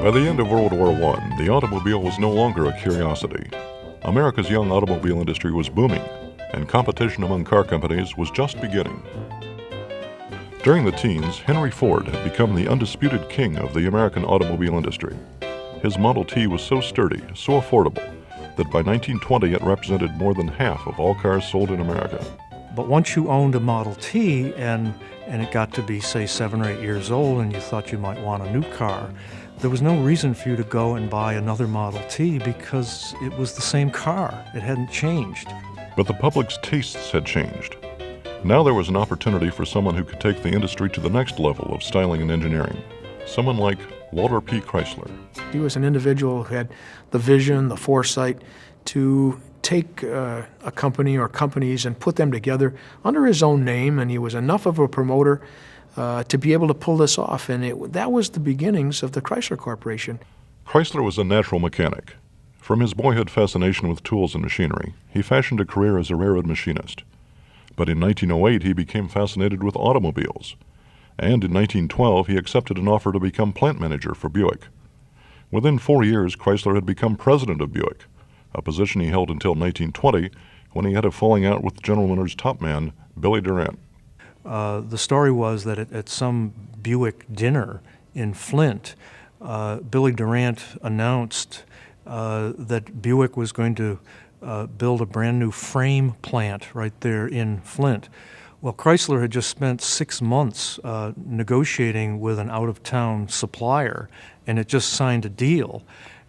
By the end of World War I, the automobile was no longer a curiosity. America's young automobile industry was booming, and competition among car companies was just beginning. During the teens, Henry Ford had become the undisputed king of the American automobile industry. His Model T was so sturdy, so affordable, that by 1920 it represented more than half of all cars sold in America. But once you owned a Model T and it got to be, say, 7 or 8 years old and you thought you might want a new car, there was no reason for you to go and buy another Model T because it was the same car. It hadn't changed. But the public's tastes had changed. Now there was an opportunity for someone who could take the industry to the next level of styling and engineering. Someone like Walter P. Chrysler. He was an individual who had the vision, the foresight to take a company or companies and put them together under his own name, and he was enough of a promoter to be able to pull this off, and that was the beginnings of the Chrysler Corporation. Chrysler was a natural mechanic. From his boyhood fascination with tools and machinery, he fashioned a career as a railroad machinist. But in 1908, he became fascinated with automobiles. And in 1912, he accepted an offer to become plant manager for Buick. Within 4 years, Chrysler had become president of Buick, a position he held until 1920, when he had a falling out with General Motors' top man, Billy Durant. The story was that at some Buick dinner in Flint, Billy Durant announced that Buick was going to build a brand new frame plant right there in Flint. Well, Chrysler had just spent 6 months negotiating with an out-of-town supplier, and it just signed a deal.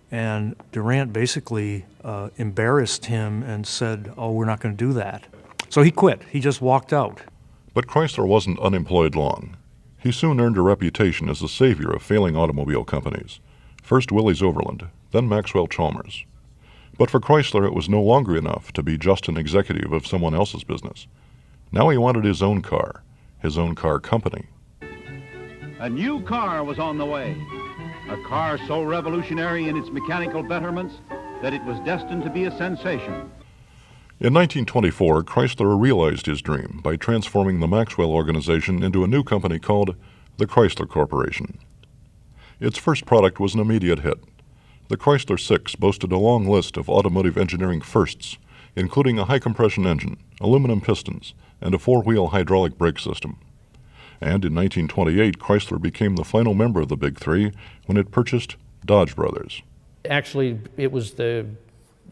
And Durant basically embarrassed him and said, "Oh, we're not going to do that." So he quit. He just walked out. But Chrysler wasn't unemployed long. He soon earned a reputation as the savior of failing automobile companies. First Willys Overland, then Maxwell Chalmers. But for Chrysler, it was no longer enough to be just an executive of someone else's business. Now he wanted his own car company. A new car was on the way. A car so revolutionary in its mechanical betterments that it was destined to be a sensation. In 1924, Chrysler realized his dream by transforming the Maxwell organization into a new company called the Chrysler Corporation. Its first product was an immediate hit. The Chrysler 6 boasted a long list of automotive engineering firsts, including a high-compression engine, aluminum pistons, and a 4-wheel hydraulic brake system. And in 1928, Chrysler became the final member of the Big Three when it purchased Dodge Brothers. Actually, it was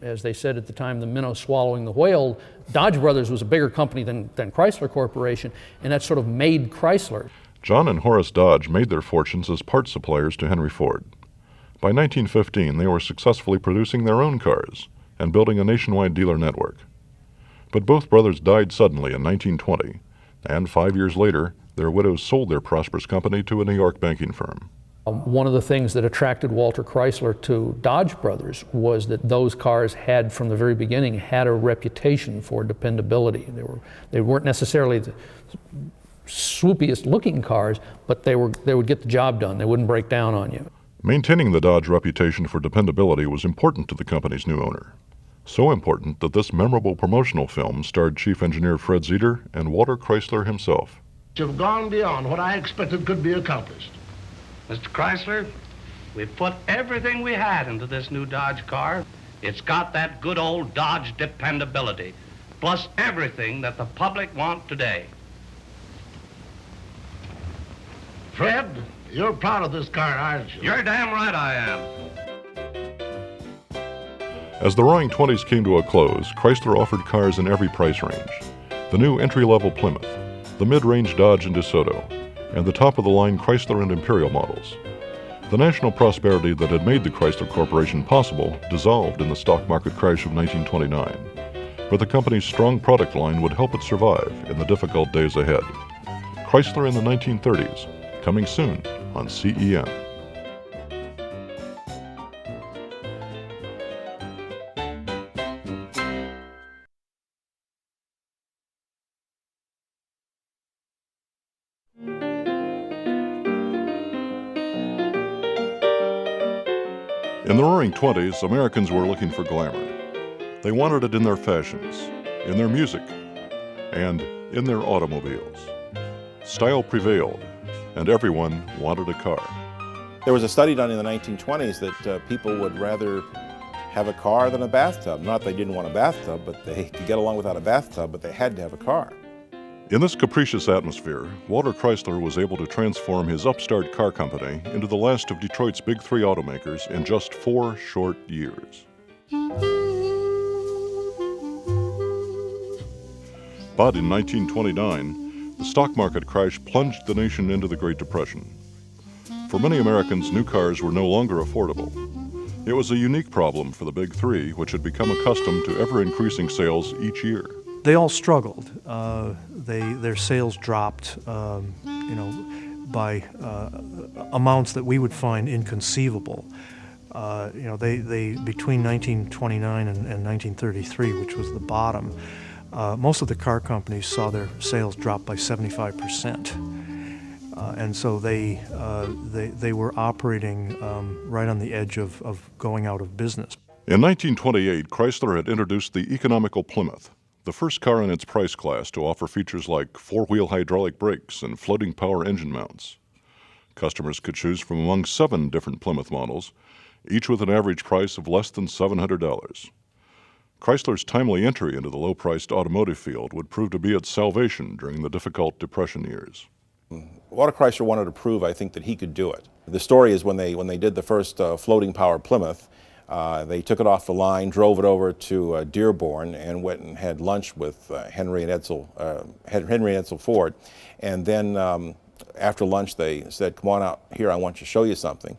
as they said at the time, the minnow swallowing the whale. Dodge Brothers was a bigger company than Chrysler Corporation, and that sort of made Chrysler. John and Horace Dodge made their fortunes as parts suppliers to Henry Ford. By 1915, they were successfully producing their own cars and building a nationwide dealer network. But both brothers died suddenly in 1920, and 5 years later, their widows sold their prosperous company to a New York banking firm. One of the things that attracted Walter Chrysler to Dodge Brothers was that those cars had, from the very beginning, had a reputation for dependability. They weren't necessarily the swoopiest looking cars, but they would get the job done. They wouldn't break down on you. Maintaining the Dodge reputation for dependability was important to the company's new owner. So important that this memorable promotional film starred Chief Engineer Fred Zeter and Walter Chrysler himself. You've gone beyond what I expected could be accomplished. Mr. Chrysler, we put everything we had into this new Dodge car. It's got that good old Dodge dependability, plus everything that the public want today. Fred, you're proud of this car, aren't you? You're damn right I am. As the Roaring Twenties came to a close, Chrysler offered cars in every price range. The new entry-level Plymouth, the mid-range Dodge and DeSoto, and the top-of-the-line Chrysler and Imperial models. The national prosperity that had made the Chrysler Corporation possible dissolved in the stock market crash of 1929. But the company's strong product line would help it survive in the difficult days ahead. Chrysler in the 1930s, coming soon on CEN. In the Roaring Twenties, Americans were looking for glamour. They wanted it in their fashions, in their music, and in their automobiles. Style prevailed, and everyone wanted a car. There was a study done in the 1920s that people would rather have a car than a bathtub. Not they didn't want a bathtub, but they could get along without a bathtub, but they had to have a car. In this capricious atmosphere, Walter Chrysler was able to transform his upstart car company into the last of Detroit's big three automakers in just 4 short years. But in 1929, the stock market crash plunged the nation into the Great Depression. For many Americans, new cars were no longer affordable. It was a unique problem for the Big Three, which had become accustomed to ever-increasing sales each year. They all struggled. Their sales dropped, by amounts that we would find inconceivable. They between 1929 and 1933, which was the bottom, most of the car companies saw their sales drop by 75%. And so they were operating right on the edge of going out of business. In 1928, Chrysler had introduced the economical Plymouth, the first car in its price class to offer features like four-wheel hydraulic brakes and floating power engine mounts. Customers could choose from among 7 different Plymouth models, each with an average price of less than $700. Chrysler's timely entry into the low-priced automotive field would prove to be its salvation during the difficult Depression years. Walter Chrysler wanted to prove, I think, that he could do it. The story is when they did the first floating power Plymouth, they took it off the line, drove it over to Dearborn, and went and had lunch with Henry and Edsel Ford. And then after lunch, they said, "Come on out here, I want to show you something."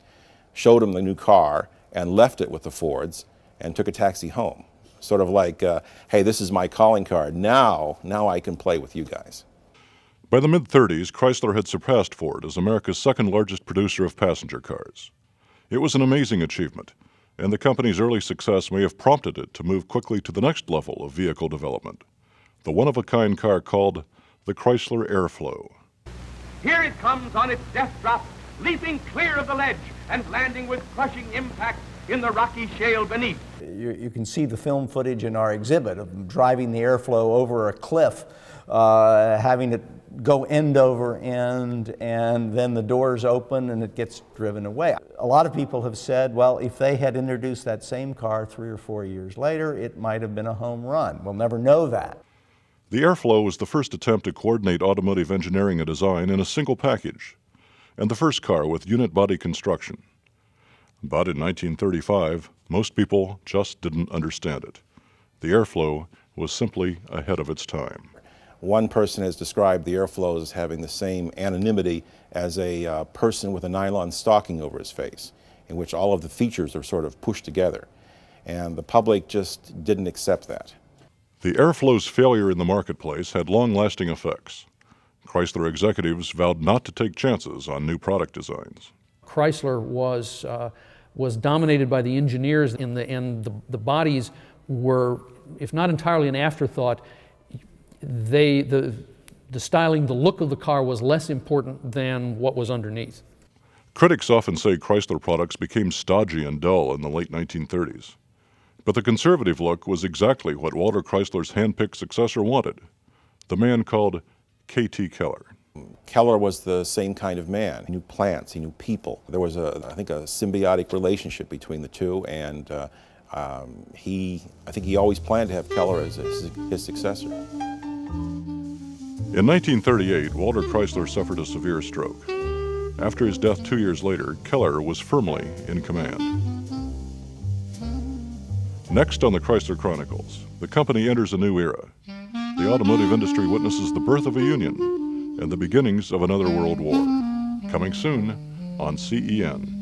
Showed him the new car and left it with the Fords and took a taxi home. Sort of like, hey, this is my calling card. Now I can play with you guys. By the mid-30s, Chrysler had surpassed Ford as America's second largest producer of passenger cars. It was an amazing achievement, and the company's early success may have prompted it to move quickly to the next level of vehicle development, the one-of-a-kind car called the Chrysler Airflow. Here it comes on its death drop, leaping clear of the ledge and landing with crushing impact in the rocky shale beneath. You can see the film footage in our exhibit of driving the Airflow over a cliff, having it go end over end, and then the doors open and it gets driven away. A lot of people have said, well, if they had introduced that same car 3 or 4 years later, it might have been a home run. We'll never know that. The Airflow was the first attempt to coordinate automotive engineering and design in a single package, and the first car with unit body construction. But in 1935, most people just didn't understand it. The Airflow was simply ahead of its time. One person has described the Airflow as having the same anonymity as a person with a nylon stocking over his face, in which all of the features are sort of pushed together. And the public just didn't accept that. The Airflow's failure in the marketplace had long-lasting effects. Chrysler executives vowed not to take chances on new product designs. Chrysler was dominated by the engineers, and the bodies were, if not entirely an afterthought, the styling, the look of the car was less important than what was underneath. Critics often say Chrysler products became stodgy and dull in the late 1930s. But the conservative look was exactly what Walter Chrysler's hand-picked successor wanted, the man called K.T. Keller. Keller was the same kind of man. He knew plants, he knew people. There was, I think, a symbiotic relationship between the two, and I think he always planned to have Keller as his successor. In 1938, Walter Chrysler suffered a severe stroke. After his death 2 years later, Keller was firmly in command. Next on the Chrysler Chronicles, the company enters a new era. The automotive industry witnesses the birth of a union and the beginnings of another world war. Coming soon on CEN.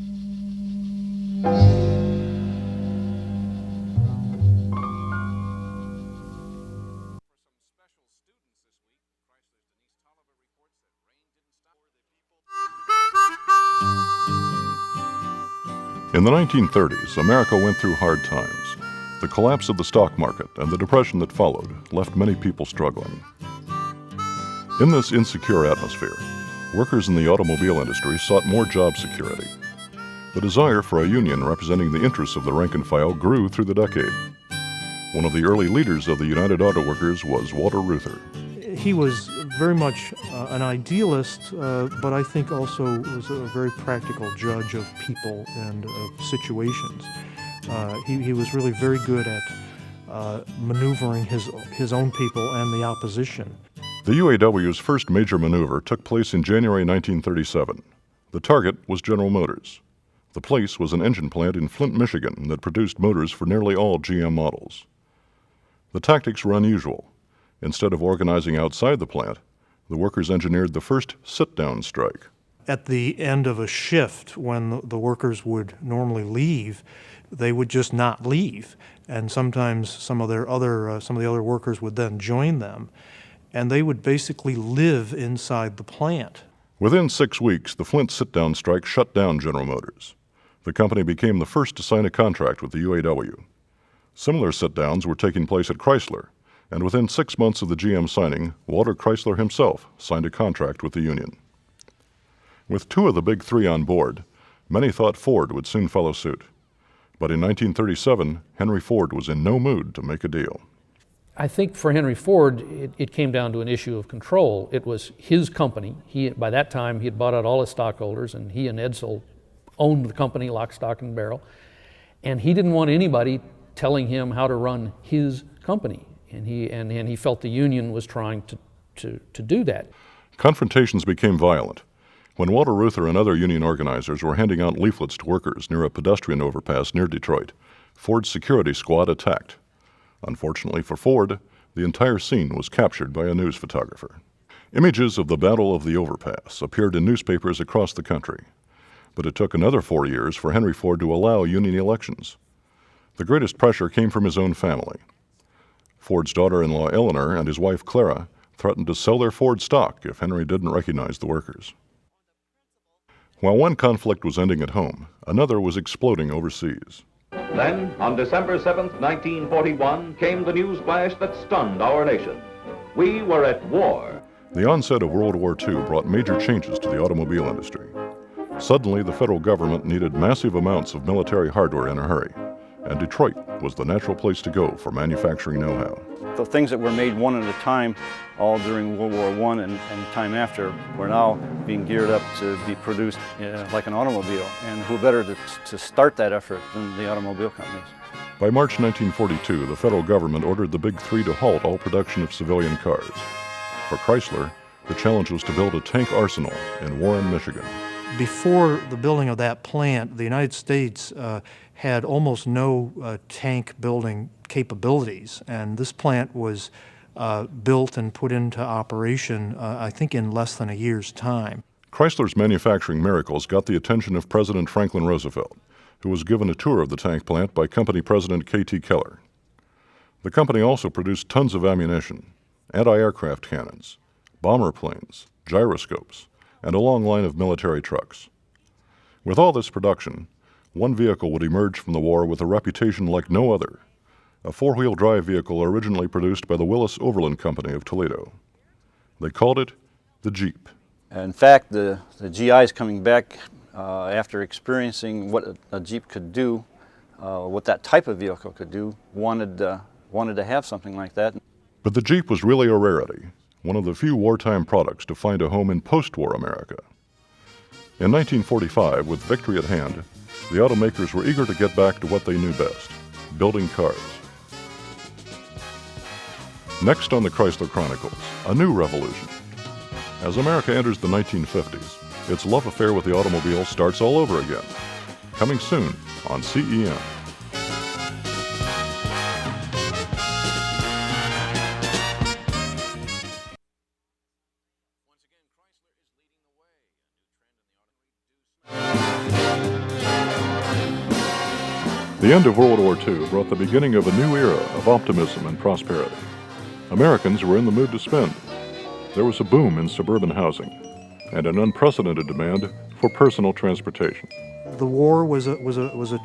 In the 1930s, America went through hard times. The collapse of the stock market and the depression that followed left many people struggling. In this insecure atmosphere, workers in the automobile industry sought more job security. The desire for a union representing the interests of the rank and file grew through the decade. One of the early leaders of the United Auto Workers was Walter Reuther. He was very much an idealist, but I think also was a very practical judge of people and of situations. He was really very good at maneuvering his own people and the opposition. The UAW's first major maneuver took place in January 1937. The target was General Motors. The place was an engine plant in Flint, Michigan that produced motors for nearly all GM models. The tactics were unusual. Instead of organizing outside the plant, the workers engineered the first sit-down strike. At the end of a shift, when the workers would normally leave, they would just not leave, and sometimes some of the other workers would then join them, and they would basically live inside the plant. Within 6 weeks, the Flint sit-down strike shut down General Motors. The company became the first to sign a contract with the UAW. Similar sit-downs were taking place at Chrysler, and within 6 months of the GM signing, Walter Chrysler himself signed a contract with the union. With 2 of the big 3 on board, many thought Ford would soon follow suit. But in 1937, Henry Ford was in no mood to make a deal. I think for Henry Ford, it came down to an issue of control. It was his company. By that time, he had bought out all his stockholders, and he and Edsel owned the company lock, stock, and barrel. And he didn't want anybody telling him how to run his company. And he felt the union was trying to do that. Confrontations became violent. When Walter Reuther and other union organizers were handing out leaflets to workers near a pedestrian overpass near Detroit, Ford's security squad attacked. Unfortunately for Ford, the entire scene was captured by a news photographer. Images of the Battle of the Overpass appeared in newspapers across the country. But it took another 4 years for Henry Ford to allow union elections. The greatest pressure came from his own family. Ford's daughter-in-law Eleanor and his wife Clara threatened to sell their Ford stock if Henry didn't recognize the workers. While one conflict was ending at home, another was exploding overseas. Then, on December 7th, 1941, came the news flash that stunned our nation. We were at war. The onset of World War II brought major changes to the automobile industry. Suddenly, the federal government needed massive amounts of military hardware in a hurry, and Detroit was the natural place to go for manufacturing know-how. The things that were made one at a time, all during World War I and time after, were now being geared up to be produced like an automobile. And who better to start that effort than the automobile companies? By March 1942, the federal government ordered the Big Three to halt all production of civilian cars. For Chrysler, the challenge was to build a tank arsenal in Warren, Michigan. Before the building of that plant, the United States had almost no tank building capabilities, and this plant was built and put into operation, I think, in less than a year's time. Chrysler's manufacturing miracles got the attention of President Franklin Roosevelt, who was given a tour of the tank plant by company president K.T. Keller. The company also produced tons of ammunition, anti-aircraft cannons, bomber planes, gyroscopes, and a long line of military trucks. With all this production, one vehicle would emerge from the war with a reputation like no other, a four-wheel drive vehicle originally produced by the Willis Overland Company of Toledo. They called it the Jeep. In fact, the GIs coming back after experiencing what a Jeep could do, what that type of vehicle could do, wanted to have something like that. But the Jeep was really a rarity, one of the few wartime products to find a home in post-war America. In 1945, with victory at hand, the automakers were eager to get back to what they knew best, building cars. Next on the Chrysler Chronicles, a new revolution. As America enters the 1950s, its love affair with the automobile starts all over again. Coming soon on CEN. The end of World War II brought the beginning of a new era of optimism and prosperity. Americans were in the mood to spend. There was a boom in suburban housing and an unprecedented demand for personal transportation. The war was a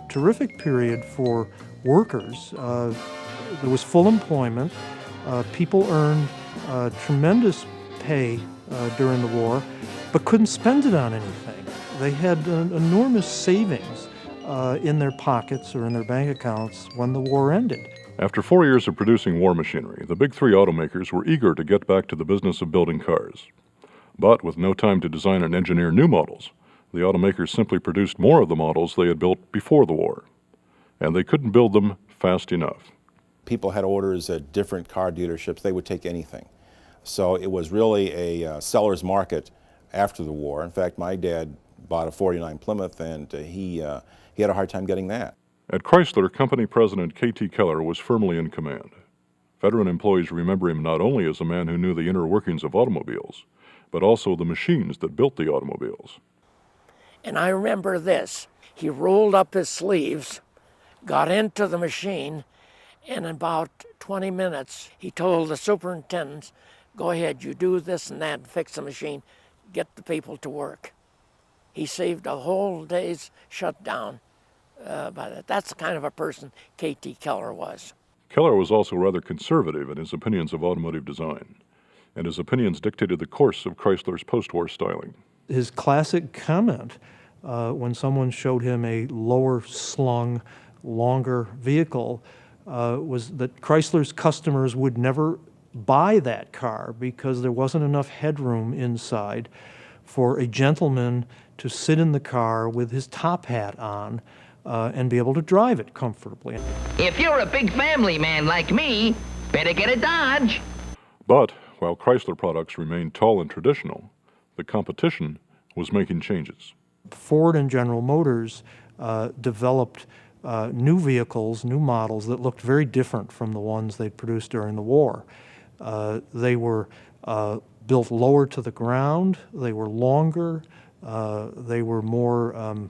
terrific period for workers. There was full employment. People earned tremendous pay during the war, but couldn't spend it on anything. They had enormous savings in their pockets or in their bank accounts when the war ended. After 4 years of producing war machinery, the big three automakers were eager to get back to the business of building cars. But with no time to design and engineer new models, the automakers simply produced more of the models they had built before the war. And they couldn't build them fast enough. People had orders at different car dealerships. They would take anything. So it was really a seller's market after the war. In fact, my dad bought a 49 Plymouth, and he had a hard time getting that. At Chrysler, company president K.T. Keller was firmly in command. Veteran employees remember him not only as a man who knew the inner workings of automobiles, but also the machines that built the automobiles. And I remember this. He rolled up his sleeves, got into the machine, and in about 20 minutes, he told the superintendents, go ahead, you do this and that, and fix the machine, get the people to work. He saved a whole day's shutdown by that. That's the kind of a person K.T. Keller was. Keller was also rather conservative in his opinions of automotive design, and his opinions dictated the course of Chrysler's post-war styling. His classic comment when someone showed him a lower-slung, longer vehicle was that Chrysler's customers would never buy that car because there wasn't enough headroom inside for a gentleman to sit in the car with his top hat on and be able to drive it comfortably. If you're a big family man like me, better get a Dodge. But while Chrysler products remained tall and traditional, the competition was making changes. Ford and General Motors developed new vehicles, new models that looked very different from the ones they produced during the war. They were built lower to the ground, they were longer, they were more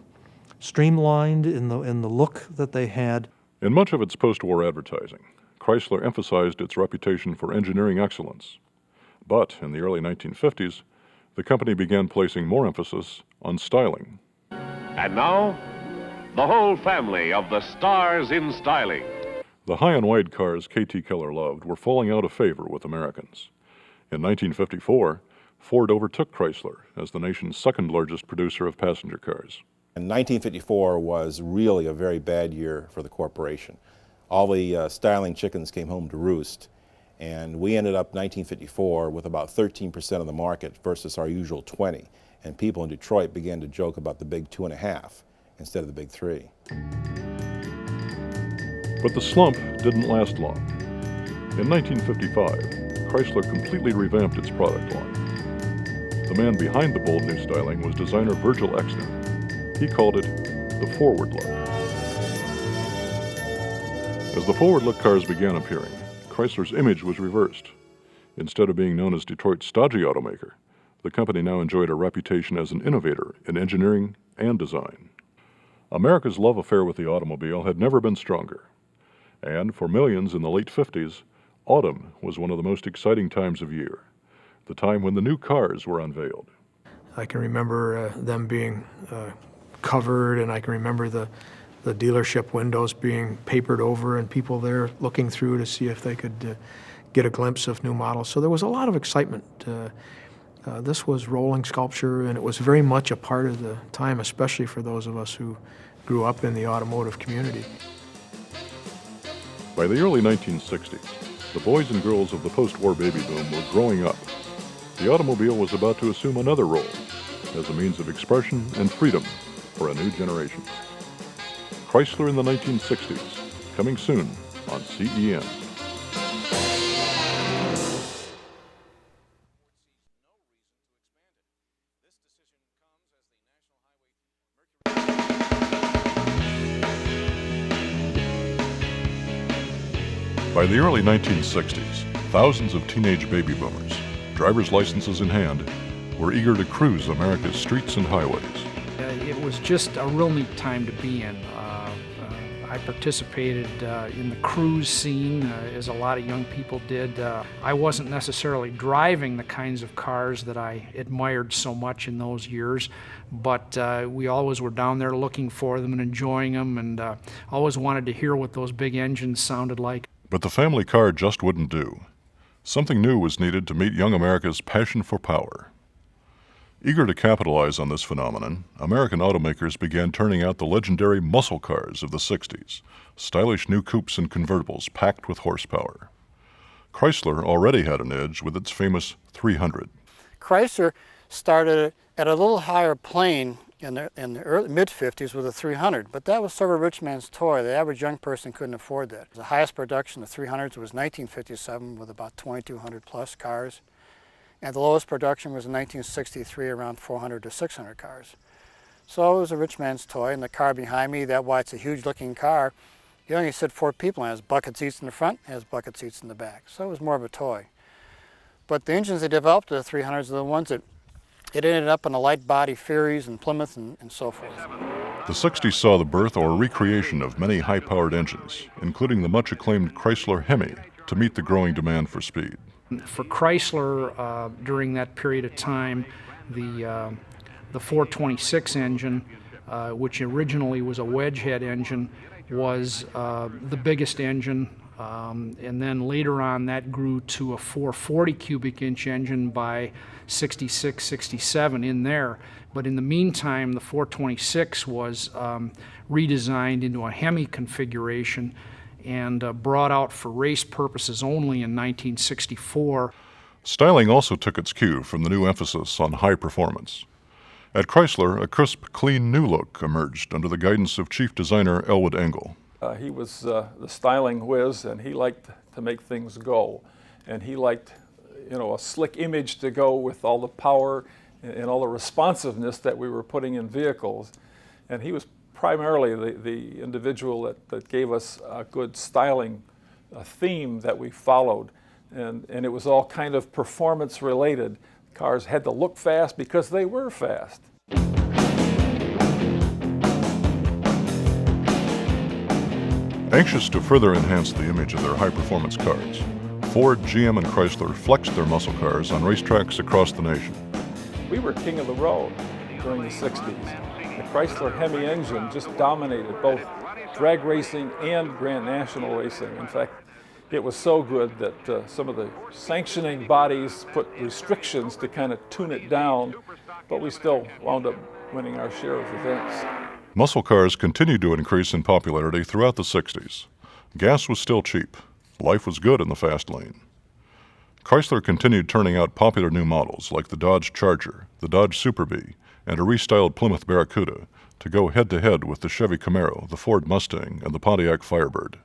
streamlined in the look that they had. In much of its post-war advertising, Chrysler emphasized its reputation for engineering excellence. But in the early 1950s, the company began placing more emphasis on styling. And now, the whole family of the stars in styling. The high and wide cars K.T. Keller loved were falling out of favor with Americans. In 1954, Ford overtook Chrysler as the nation's second largest producer of passenger cars. And 1954 was really a very bad year for the corporation. All the styling chickens came home to roost, and we ended up 1954 with about 13% of the market versus our usual 20%. And people in Detroit began to joke about the big 2.5 instead of the big 3. But the slump didn't last long. In 1955, Chrysler completely revamped its product line. The man behind the bold new styling was designer Virgil Exner. He called it the forward look. As the forward look cars began appearing, Chrysler's image was reversed. Instead of being known as Detroit's stodgy automaker, the company now enjoyed a reputation as an innovator in engineering and design. America's love affair with the automobile had never been stronger. And for millions in the late 50s, autumn was one of the most exciting times of year, the time when the new cars were unveiled. I can remember them being covered, and I can remember the dealership windows being papered over and people there looking through to see if they could get a glimpse of new models. So there was a lot of excitement. This was rolling sculpture, and it was very much a part of the time, especially for those of us who grew up in the automotive community. By the early 1960s, the boys and girls of the post-war baby boom were growing up. The automobile was about to assume another role as a means of expression and freedom for a new generation. Chrysler in the 1960s, coming soon on CEN. By the early 1960s, thousands of teenage baby boomers, driver's licenses in hand, were eager to cruise America's streets and highways. It was just a real neat time to be in. I participated in the cruise scene, as a lot of young people did. I wasn't necessarily driving the kinds of cars that I admired so much in those years, but we always were down there looking for them and enjoying them, and always wanted to hear what those big engines sounded like. But the family car just wouldn't do. Something new was needed to meet young America's passion for power. Eager to capitalize on this phenomenon, American automakers began turning out the legendary muscle cars of the 60s, stylish new coupes and convertibles packed with horsepower. Chrysler already had an edge with its famous 300. Chrysler started at a little higher plane in the early mid-50s with a 300, but that was sort of a rich man's toy. The average young person couldn't afford that. The highest production of 300s was 1957 with about 2,200 plus cars. And the lowest production was in 1963, around 400 to 600 cars. So it was a rich man's toy, and the car behind me, that's why it's a huge-looking car. You only sit 4 people in it. It has bucket seats in the front, it has bucket seats in the back. So it was more of a toy. But the engines they developed, the 300s, are the ones that it ended up in the light-body Furies and Plymouth and so forth. The 60s saw the birth or recreation of many high-powered engines, including the much-acclaimed Chrysler Hemi, to meet the growing demand for speed. For Chrysler, during that period of time, the 426 engine, which originally was a wedge head engine, was the biggest engine, and then later on that grew to a 440 cubic inch engine by 66, 67 in there. But in the meantime, the 426 was redesigned into a Hemi configuration and brought out for race purposes only in 1964. Styling also took its cue from the new emphasis on high performance. At Chrysler, a crisp, clean new look emerged under the guidance of chief designer Elwood Engel. He was the styling whiz, and he liked to make things go. And he liked, a slick image to go with all the power and all the responsiveness that we were putting in vehicles. And he was primarily the individual that gave us a good styling theme that we followed. And it was all kind of performance related. Cars had to look fast because they were fast. Anxious to further enhance the image of their high-performance cars, Ford, GM, and Chrysler flexed their muscle cars on racetracks across the nation. We were king of the road during the 60s. The Chrysler Hemi engine just dominated both drag racing and Grand National racing. In fact, it was so good that some of the sanctioning bodies put restrictions to kind of tune it down, but we still wound up winning our share of events. Muscle cars continued to increase in popularity throughout the 60s. Gas was still cheap. Life was good in the fast lane. Chrysler continued turning out popular new models like the Dodge Charger, the Dodge Super Bee, and a restyled Plymouth Barracuda to go head-to-head with the Chevy Camaro, the Ford Mustang, and the Pontiac Firebird.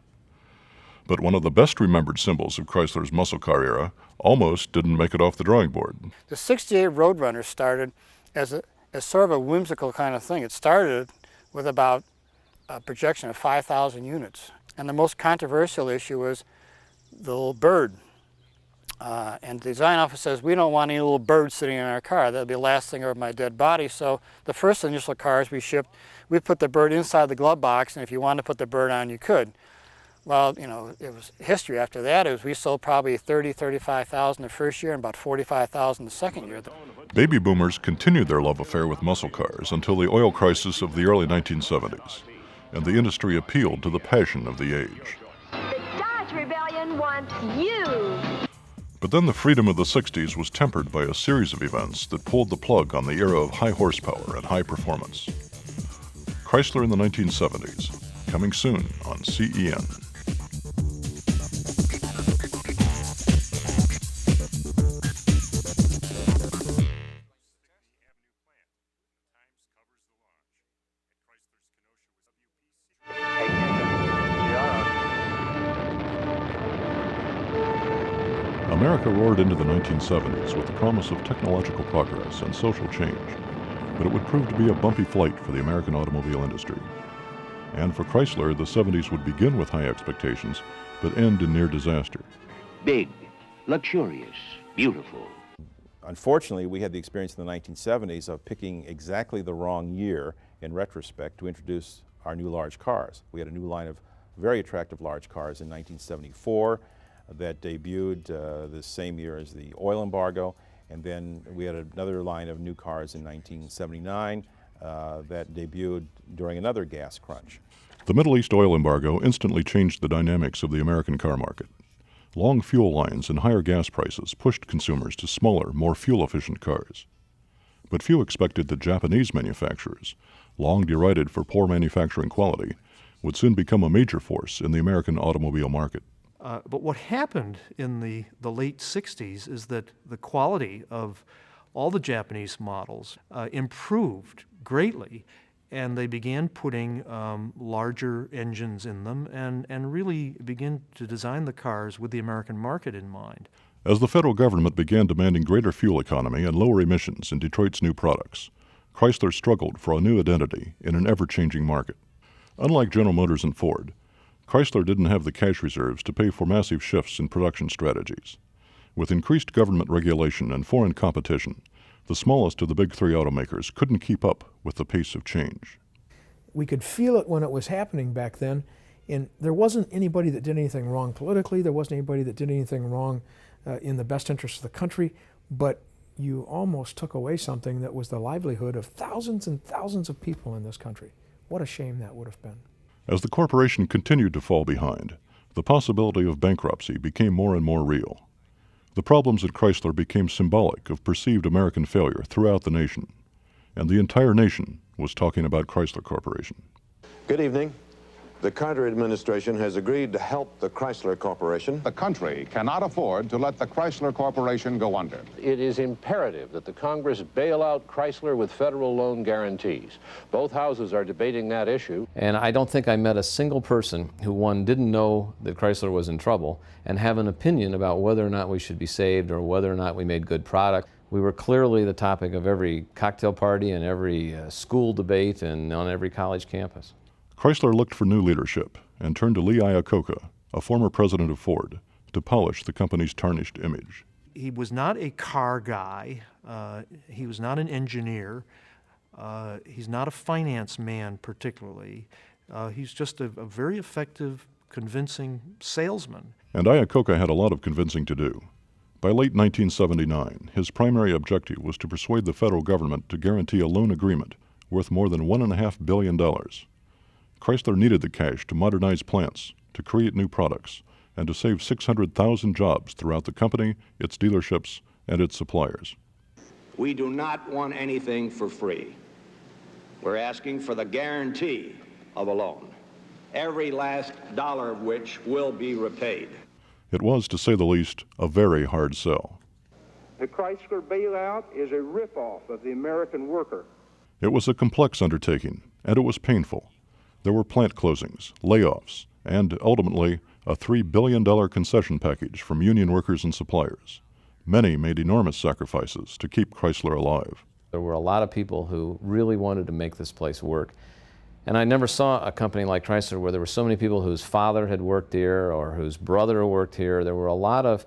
But one of the best-remembered symbols of Chrysler's muscle car era almost didn't make it off the drawing board. The 68 Roadrunner started as sort of a whimsical kind of thing. It started with about a projection of 5,000 units. And the most controversial issue was the little bird. And the design office says, we don't want any little bird sitting in our car. That'll be the last thing over my dead body. So the first initial cars we shipped, we put the bird inside the glove box, and if you wanted to put the bird on, you could. Well, it was history after that. We sold probably 35,000 the first year and about 45,000 the second year. Baby boomers continued their love affair with muscle cars until the oil crisis of the early 1970s, and the industry appealed to the passion of the age. The Dodge Rebellion wants you! But then the freedom of the 60s was tempered by a series of events that pulled the plug on the era of high horsepower and high performance. Chrysler in the 1970s, coming soon on CEN. America roared into the 1970s with the promise of technological progress and social change, but it would prove to be a bumpy flight for the American automobile industry. And for Chrysler, the 70s would begin with high expectations, but end in near disaster. Big, luxurious, beautiful. Unfortunately, we had the experience in the 1970s of picking exactly the wrong year, in retrospect, to introduce our new large cars. We had a new line of very attractive large cars in 1974 that debuted the same year as the oil embargo, and then we had another line of new cars in 1979 that debuted during another gas crunch. The Middle East oil embargo instantly changed the dynamics of the American car market. Long fuel lines and higher gas prices pushed consumers to smaller, more fuel-efficient cars. But few expected that Japanese manufacturers, long derided for poor manufacturing quality, would soon become a major force in the American automobile market. But what happened in the late 60s is that the quality of all the Japanese models improved greatly, and they began putting larger engines in them and really began to design the cars with the American market in mind. As the federal government began demanding greater fuel economy and lower emissions in Detroit's new products, Chrysler struggled for a new identity in an ever-changing market. Unlike General Motors and Ford, Chrysler didn't have the cash reserves to pay for massive shifts in production strategies. With increased government regulation and foreign competition, the smallest of the big three automakers couldn't keep up with the pace of change. We could feel it when it was happening back then, and there wasn't anybody that did anything wrong politically, there wasn't anybody that did anything wrong in the best interest of the country, but you almost took away something that was the livelihood of thousands and thousands of people in this country. What a shame that would have been. As the corporation continued to fall behind, the possibility of bankruptcy became more and more real. The problems at Chrysler became symbolic of perceived American failure throughout the nation, and the entire nation was talking about Chrysler Corporation. Good evening. The Carter administration has agreed to help the Chrysler Corporation. The country cannot afford to let the Chrysler Corporation go under. It is imperative that the Congress bail out Chrysler with federal loan guarantees. Both houses are debating that issue. And I don't think I met a single person who, one, didn't know that Chrysler was in trouble and have an opinion about whether or not we should be saved or whether or not we made good product. We were clearly the topic of every cocktail party and every school debate and on every college campus. Chrysler looked for new leadership and turned to Lee Iacocca, a former president of Ford, to polish the company's tarnished image. He was not a car guy. He was not an engineer. He's not a finance man particularly. He's just a very effective, convincing salesman. And Iacocca had a lot of convincing to do. By late 1979, his primary objective was to persuade the federal government to guarantee a loan agreement worth more than $1.5 billion. Chrysler needed the cash to modernize plants, to create new products, and to save 600,000 jobs throughout the company, its dealerships, and its suppliers. We do not want anything for free. We're asking for the guarantee of a loan, every last dollar of which will be repaid. It was, to say the least, a very hard sell. The Chrysler bailout is a ripoff of the American worker. It was a complex undertaking, and it was painful. There were plant closings, layoffs, and ultimately a $3 billion concession package from union workers and suppliers. Many made enormous sacrifices to keep Chrysler alive. There were a lot of people who really wanted to make this place work. And I never saw a company like Chrysler where there were so many people whose father had worked here or whose brother worked here. There were a lot of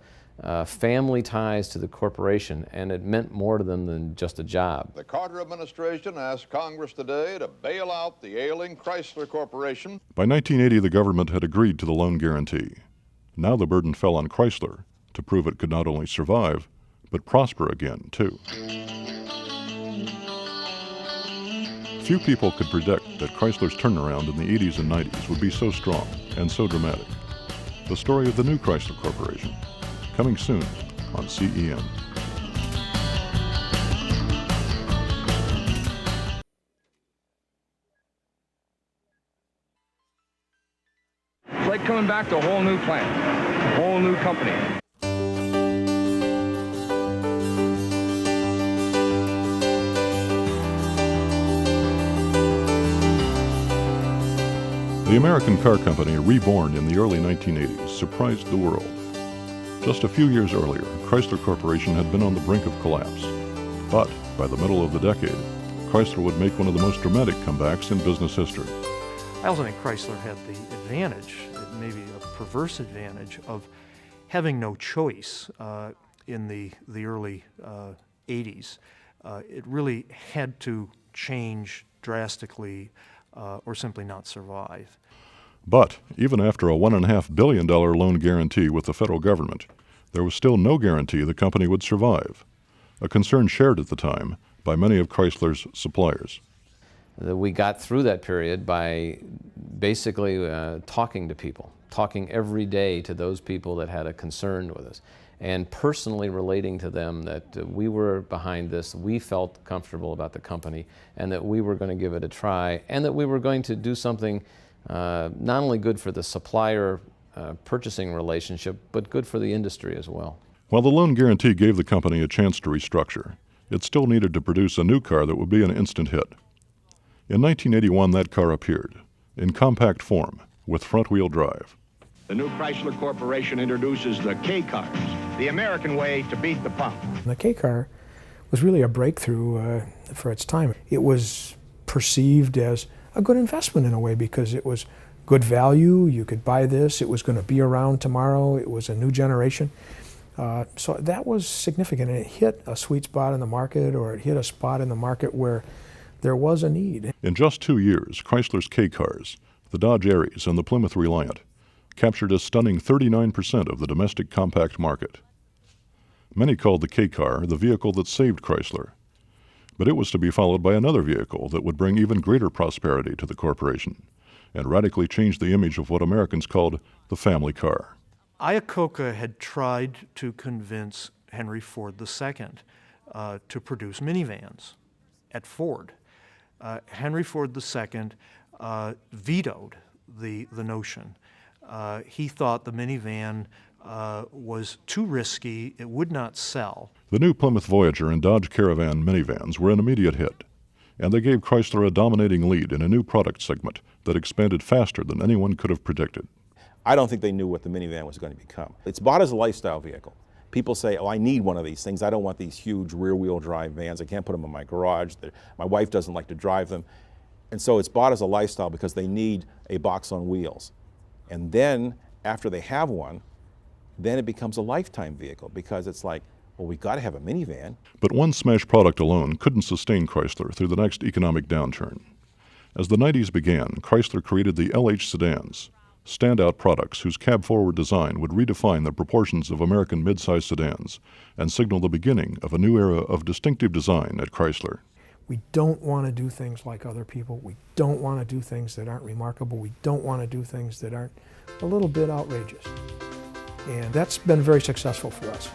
family ties to the corporation, and it meant more to them than just a job. The Carter administration asked Congress today to bail out the ailing Chrysler Corporation. By 1980, the government had agreed to the loan guarantee. Now the burden fell on Chrysler to prove it could not only survive, but prosper again, too. Few people could predict that Chrysler's turnaround in the 80s and 90s would be so strong and so dramatic. The story of the new Chrysler Corporation, coming soon on CEN. It's like coming back to a whole new plant, a whole new company. The American car company, reborn in the early 1980s, surprised the world. Just a few years earlier, Chrysler Corporation had been on the brink of collapse. But by the middle of the decade, Chrysler would make one of the most dramatic comebacks in business history. I also think Chrysler had the advantage, maybe a perverse advantage, of having no choice in the early 80s. It really had to change drastically or simply not survive. But even after a $1.5 billion loan guarantee with the federal government, there was still no guarantee the company would survive, a concern shared at the time by many of Chrysler's suppliers. We got through that period by basically talking to people, talking every day to those people that had a concern with us. and personally relating to them that we were behind this, we felt comfortable about the company, and that we were going to give it a try, and that we were going to do something not only good for the supplier purchasing relationship, but good for the industry as well. While the loan guarantee gave the company a chance to restructure, it still needed to produce a new car that would be an instant hit. In 1981, that car appeared, in compact form, with front-wheel drive. The new Chrysler Corporation introduces the K-Cars, the American way to beat the pump. The K-Car was really a breakthrough for its time. It was perceived as a good investment in a way because it was good value, you could buy this, it was going to be around tomorrow, it was a new generation. So that was significant, and it hit a sweet spot in the market, or it hit a spot in the market where there was a need. In just 2 years, Chrysler's K-Cars, the Dodge Aries and the Plymouth Reliant, captured a stunning 39% of the domestic compact market. Many called the K-Car the vehicle that saved Chrysler, but it was to be followed by another vehicle that would bring even greater prosperity to the corporation and radically change the image of what Americans called the family car. Iacocca had tried to convince Henry Ford II to produce minivans at Ford. Henry Ford II vetoed the notion. He thought the minivan was too risky, it would not sell. The new Plymouth Voyager and Dodge Caravan minivans were an immediate hit, and they gave Chrysler a dominating lead in a new product segment that expanded faster than anyone could have predicted. I don't think they knew what the minivan was going to become. It's bought as a lifestyle vehicle. People say, oh, I need one of these things. I don't want these huge rear-wheel drive vans. I can't put them in my garage. My wife doesn't like to drive them. And so it's bought as a lifestyle because they need a box on wheels. And then, after they have one, then it becomes a lifetime vehicle because it's like, well, we've got to have a minivan. But one smash product alone couldn't sustain Chrysler through the next economic downturn. As the 90s began, Chrysler created the LH sedans, standout products whose cab-forward design would redefine the proportions of American mid-size sedans and signal the beginning of a new era of distinctive design at Chrysler. We don't want to do things like other people. We don't want to do things that aren't remarkable. We don't want to do things that aren't a little bit outrageous. And that's been very successful for us.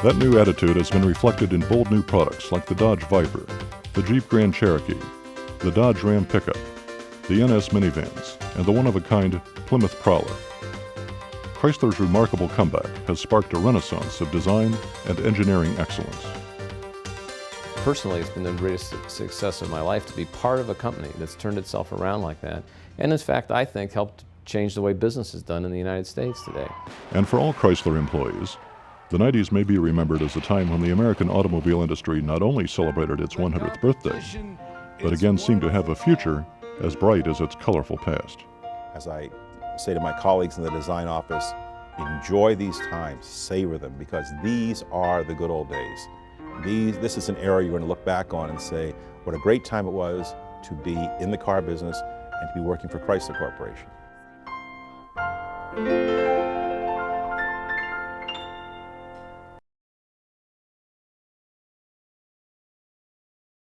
That new attitude has been reflected in bold new products like the Dodge Viper, the Jeep Grand Cherokee, the Dodge Ram pickup, the NS minivans, and the one-of-a-kind Plymouth Prowler. Chrysler's remarkable comeback has sparked a renaissance of design and engineering excellence. Personally, it's been the greatest success of my life to be part of a company that's turned itself around like that, and in fact, I think helped change the way business is done in the United States today. And for all Chrysler employees, the 90s may be remembered as a time when the American automobile industry not only celebrated its 100th birthday, but again seemed to have a future as bright as its colorful past. As I say to my colleagues in the design office, enjoy these times, savor them, because these are the good old days. This is an era you're going to look back on and say, what a great time it was to be in the car business and to be working for Chrysler Corporation.